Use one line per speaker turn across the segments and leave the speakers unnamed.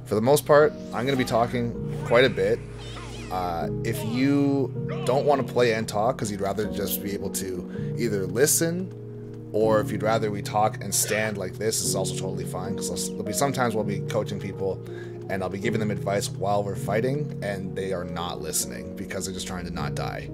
For the most part, I'm going to be talking quite a bit. If you don't want to play and talk because you'd rather just be able to either listen, or if you'd rather we talk and stand like this is also totally fine, because there'll be sometimes we'll be coaching people and I'll be giving them advice while we're fighting and they are not listening because they're just trying to not die,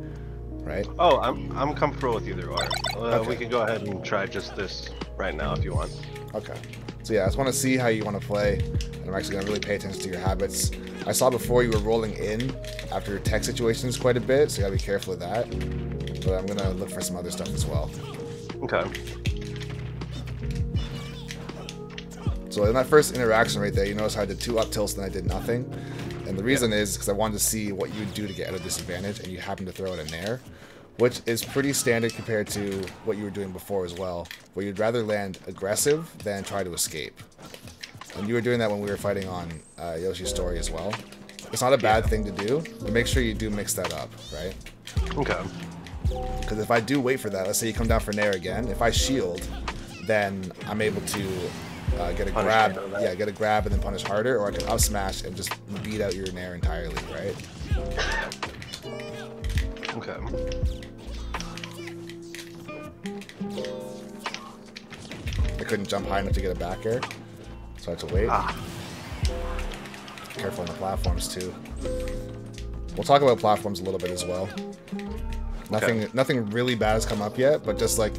right?
Oh, I'm comfortable with either or.
Okay.
We can go ahead and try just this right now if you want.
Okay. So yeah, I just want to see how you want to play, and I'm actually going to really pay attention to your habits. I saw before you were rolling in after tech situations quite a bit, so you got to be careful of that. But I'm going to look for some other stuff as well.
Okay.
So in that first interaction right there, you notice how I did 2 up tilts and I did nothing. And the reason is because I wanted to see what you would do to get at a disadvantage, and you happen to throw it in there, which is pretty standard compared to what you were doing before as well, where you'd rather land aggressive than try to escape. And you were doing that when we were fighting on Yoshi's story as well. It's not a bad thing to do, but make sure you do mix that up, right?
Okay.
Because if I do wait for that, let's say you come down for Nair again, if I shield, then I'm able to get a grab, get a grab and then punish harder, or I can up smash and just beat out your Nair entirely, right?
Okay.
I couldn't jump high enough to get a back air, so I had to wait. Careful on the platforms too. We'll talk about platforms a little bit as well. Nothing really bad has come up yet, but just like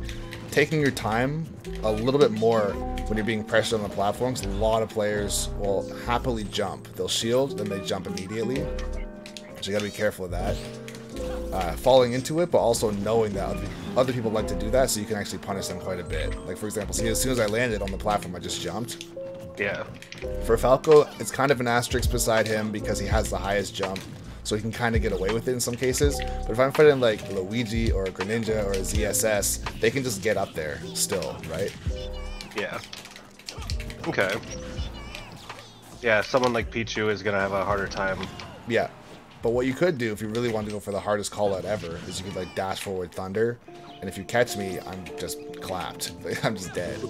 taking your time a little bit more when you're being pressured on the platforms. A lot of players will happily jump. They'll shield, then they jump immediately. So you gotta be careful of that. Falling into it, but also knowing that other people like to do that, so you can actually punish them quite a bit. Like for example, see, as soon as I landed on the platform, I just jumped.
Yeah.
For Falco, it's kind of an asterisk beside him because he has the highest jump, so he can kind of get away with it in some cases. But if I'm fighting like Luigi or a Greninja or a ZSS, they can just get up there still, right?
Yeah. Okay. Yeah, someone like Pichu is gonna have a harder time.
Yeah. But what you could do if you really want to go for the hardest call out ever is you could like dash forward thunder, and if you catch me, I'm just clapped. I'm just dead,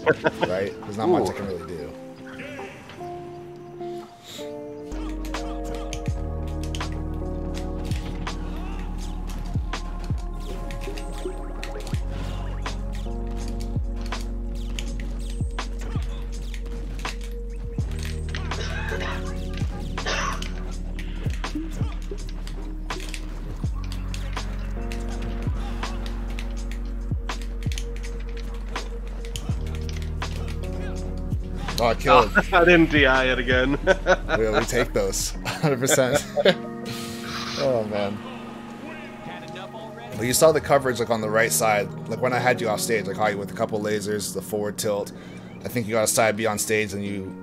right? There's not much I can really do. Oh, I killed.
I didn't DI it again.
we take those 100%. Oh man. But you saw the coverage like on the right side, like when I had you off stage, like how you with a couple lasers, the forward tilt. I think you got a side B on stage and you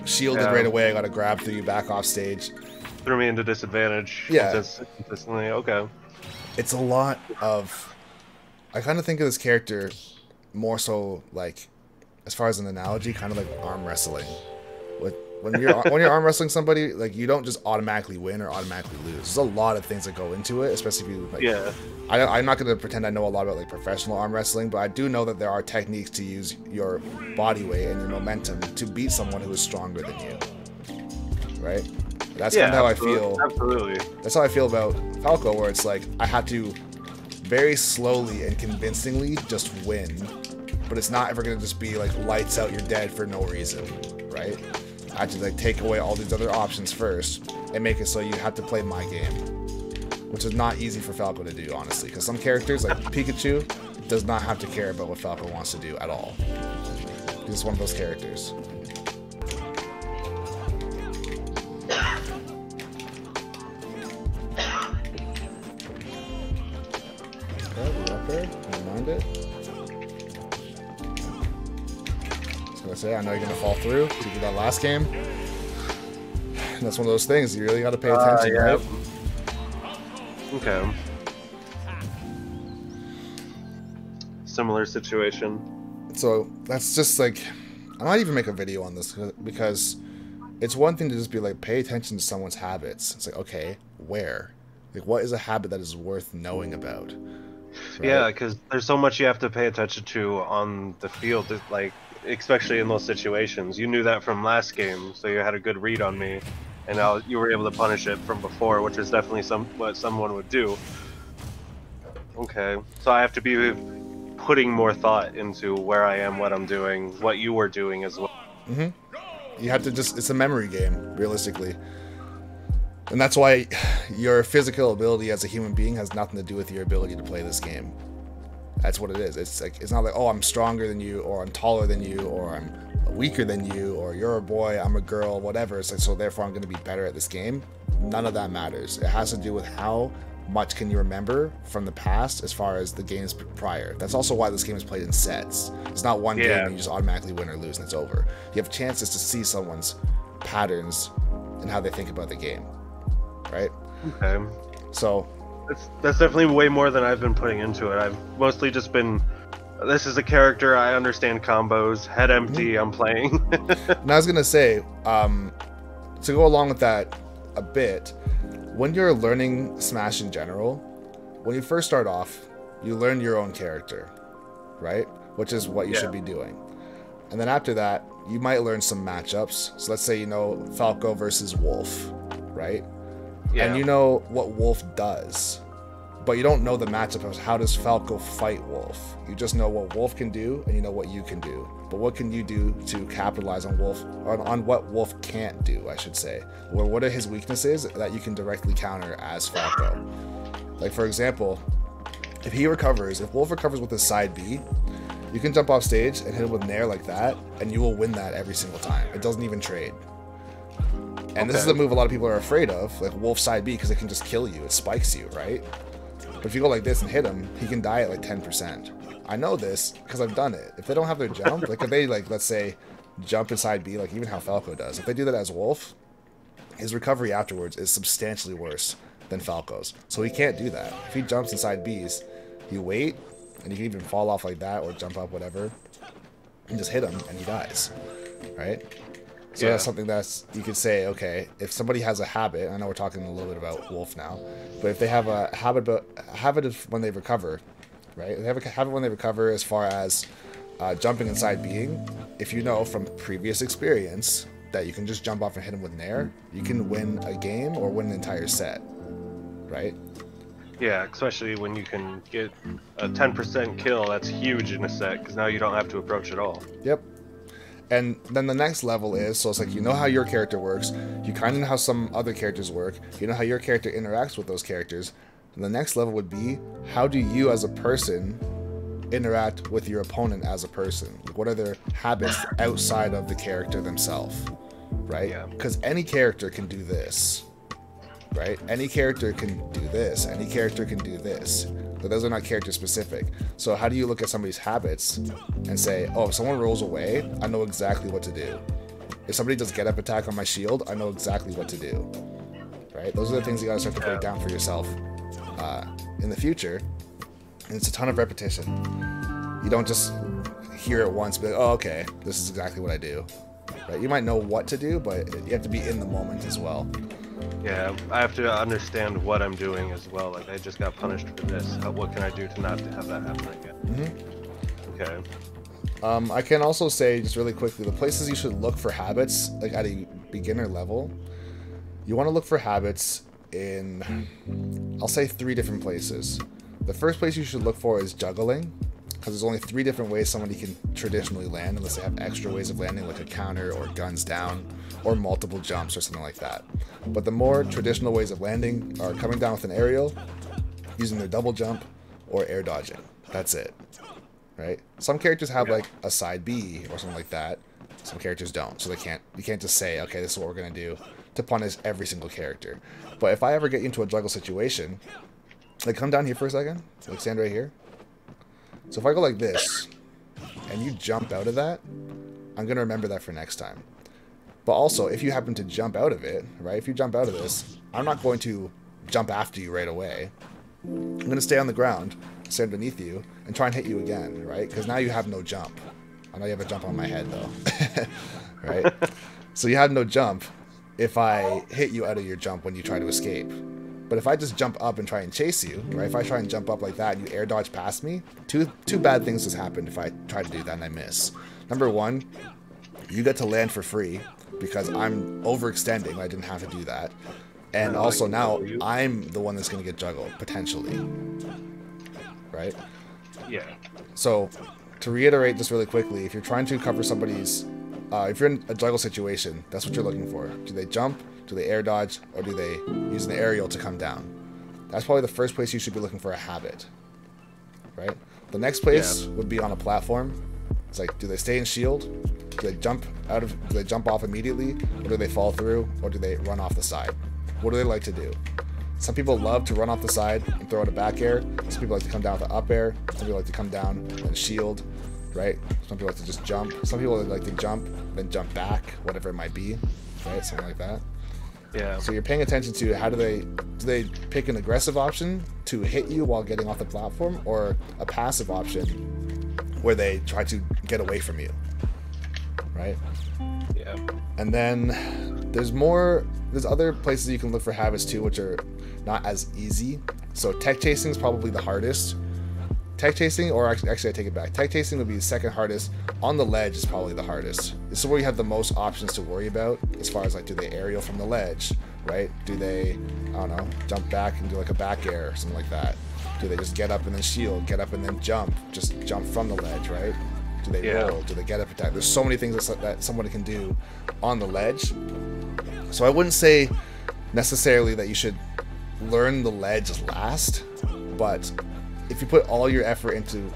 shielded right away. I got a grab through you back off stage.
Threw me into disadvantage.
Yeah.
Consistently. Okay.
It's a lot of. I kind of think of this character more so like, as far as an analogy, kind of like arm wrestling. When you're arm wrestling somebody, like you don't just automatically win or automatically lose. There's a lot of things that go into it, especially if you like.
Yeah.
I'm not going to pretend I know a lot about like professional arm wrestling, but I do know that there are techniques to use your body weight and your momentum to beat someone who is stronger than you. Right? That's kind of how I feel.
Absolutely.
That's how I feel about Falco, where it's like I have to very slowly and convincingly just win. But it's not ever going to just be like lights out, you're dead for no reason, right? I have to like take away all these other options first and make it so you have to play my game, which is not easy for Falco to do, honestly, because some characters like Pikachu does not have to care about what Falco wants to do at all. He's just one of those characters. Okay, we're up there. Never mind it. I know you're gonna fall through to do that last game. And that's one of those things you really got to pay attention, right?
Okay. Similar situation.
So that's just like, I might even make a video on this because it's one thing to just be like, pay attention to someone's habits. It's like, okay, where? Like, what is a habit that is worth knowing about? Right?
Yeah, because there's so much you have to pay attention to on the field. Like, especially in those situations. You knew that from last game, so you had a good read on me, and now you were able to punish it from before, which is definitely what someone would do. Okay, so I have to be putting more thought into where I am, what I'm doing, what you were doing as well.
You have to it's a memory game, realistically. And that's why your physical ability as a human being has nothing to do with your ability to play this game. That's what it is. It's like, it's not like, oh, I'm stronger than you, or I'm taller than you, or I'm weaker than you, or you're a boy, I'm a girl, whatever. It's like, so therefore I'm going to be better at this game. None of that matters. It has to do with how much can you remember from the past as far as the games prior. That's also why this game is played in sets. It's not one game and you just automatically win or lose and it's over. You have chances to see someone's patterns and how they think about the game, right?
Okay.
So
that's definitely way more than I've been putting into it. I've mostly just been, this is a character, I understand combos, head empty, I'm playing.
And I was gonna say, to go along with that a bit, when you're learning Smash in general, when you first start off, you learn your own character, right? Which is what you should be doing. And then after that, you might learn some matchups. So let's say you know Falco versus Wolf, right? Yeah. And you know what Wolf does, but you don't know the matchup of how does Falco fight Wolf. You just know what Wolf can do, and you know what you can do. But what can you do to capitalize on Wolf, or on what Wolf can't do, I should say? Or what are his weaknesses that you can directly counter as Falco? Like, for example, if Wolf recovers with his side B, you can jump off stage and hit him with Nair like that, and you will win that every single time. It doesn't even trade. And this is a move a lot of people are afraid of, like Wolf side B, because it can just kill you. It spikes you, right? But if you go like this and hit him, he can die at like 10%. I know this because I've done it. If they don't have their jump, like if they, like, let's say, jump inside B, like even how Falco does, if they do that as Wolf, his recovery afterwards is substantially worse than Falco's. So he can't do that. If he jumps inside B's, you wait, and you can even fall off like that or jump up, whatever, and just hit him, and he dies, right? So that's something that's, you could say, okay, if somebody has a habit, I know we're talking a little bit about Wolf now, but if they have a habit of when they recover, right? They have a habit when they recover as far as jumping inside being. If you know from previous experience that you can just jump off and hit him with Nair, you can win a game or win an entire set, right?
Yeah, especially when you can get a 10% kill, that's huge in a set, because now you don't have to approach at all.
Yep. And then the next level is, so it's like, you know how your character works, you kind of know how some other characters work, you know how your character interacts with those characters. And the next level would be, how do you as a person interact with your opponent as a person? Like, what are their habits outside of the character themselves, right? Because any character can do this, right? Any character can do this, any character can do this. But those are not character specific. So how do you look at somebody's habits and say, oh, if someone rolls away, I know exactly what to do. If somebody does get up attack on my shield, I know exactly what to do, right? Those are the things you gotta start to break down for yourself in the future. And it's a ton of repetition. You don't just hear it once, but oh, okay, this is exactly what I do. Right? You might know what to do, but you have to be in the moment as well.
Yeah, I have to understand what I'm doing as well. Like, I just got punished for this. What can I do to not have that happen again? Okay.
I can also say, just really quickly, the places you should look for habits, like at a beginner level, you want to look for habits in, I'll say 3 different places. The first place you should look for is juggling, because there's only 3 different ways somebody can traditionally land, unless they have extra ways of landing, like a counter or guns down, or multiple jumps or something like that. But the more traditional ways of landing are coming down with an aerial, using their double jump, or air dodging. That's it, right? Some characters have like a side B or something like that. Some characters don't, so you can't just say, okay, this is what we're gonna do to punish every single character. But if I ever get you into a juggle situation, like, come down here for a second, like stand right here. So if I go like this, and you jump out of that, I'm gonna remember that for next time. But also, if you happen to jump out of it, right, if you jump out of this, I'm not going to jump after you right away. I'm going to stay on the ground, stand beneath you, and try and hit you again, right? Because now you have no jump. I know you have a jump on my head, though. Right? So you have no jump if I hit you out of your jump when you try to escape. But if I just jump up and try and chase you, right, if I try and jump up like that and you air dodge past me, two bad things has happened if I try to do that and I miss. Number one, you get to land for free because I'm overextending. I didn't have to do that. And also now I'm the one that's going to get juggled, potentially. Right?
Yeah.
So, to reiterate just really quickly, if you're trying to cover somebody's... if you're in a juggle situation, that's what you're looking for. Do they jump, do they air dodge, or do they use an aerial to come down? That's probably the first place you should be looking for a habit. Right? The next place would be on a platform. It's like, do they stay in shield? Do they jump off immediately? Or do they fall through? Or do they run off the side? What do they like to do? Some people love to run off the side and throw out a back air. Some people like to come down with the up air. Some people like to come down and shield, right? Some people like to just jump. Some people like to jump, then jump back, whatever it might be, right? Something like that.
Yeah.
So you're paying attention to how do they pick an aggressive option to hit you while getting off the platform, or a passive option where they try to get away from you, right?
Yeah.
And then there's other places you can look for habits too, which are not as easy. So tech chasing is probably the hardest. Tech chasing, or actually I take it back. Tech chasing would be the second hardest. On the ledge is probably the hardest. This is where you have the most options to worry about as far as like, do they aerial from the ledge, right? Do they, I don't know, jump back and do like a back air or something like that? Do they just get up and then shield, get up and then jump, just jump from the ledge, right? Do they roll? Do they get up attack? There's so many things that somebody can do on the ledge. So I wouldn't say necessarily that you should learn the ledge last, but if you put all your effort into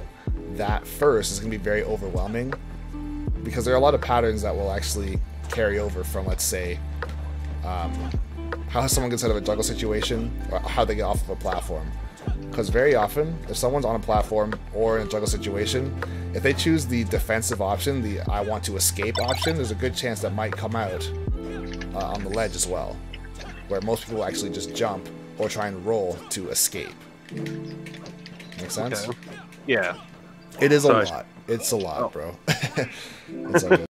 that first, it's going to be very overwhelming, because there are a lot of patterns that will actually carry over from, let's say, how someone gets out of a juggle situation, or how they get off of a platform. Because very often, if someone's on a platform or in a juggle situation, if they choose the defensive option, the I want to escape option, there's a good chance that might come out on the ledge as well, where most people actually just jump or try and roll to escape. Make sense?
Okay. Yeah.
It is a lot. It's a lot, bro. It's okay.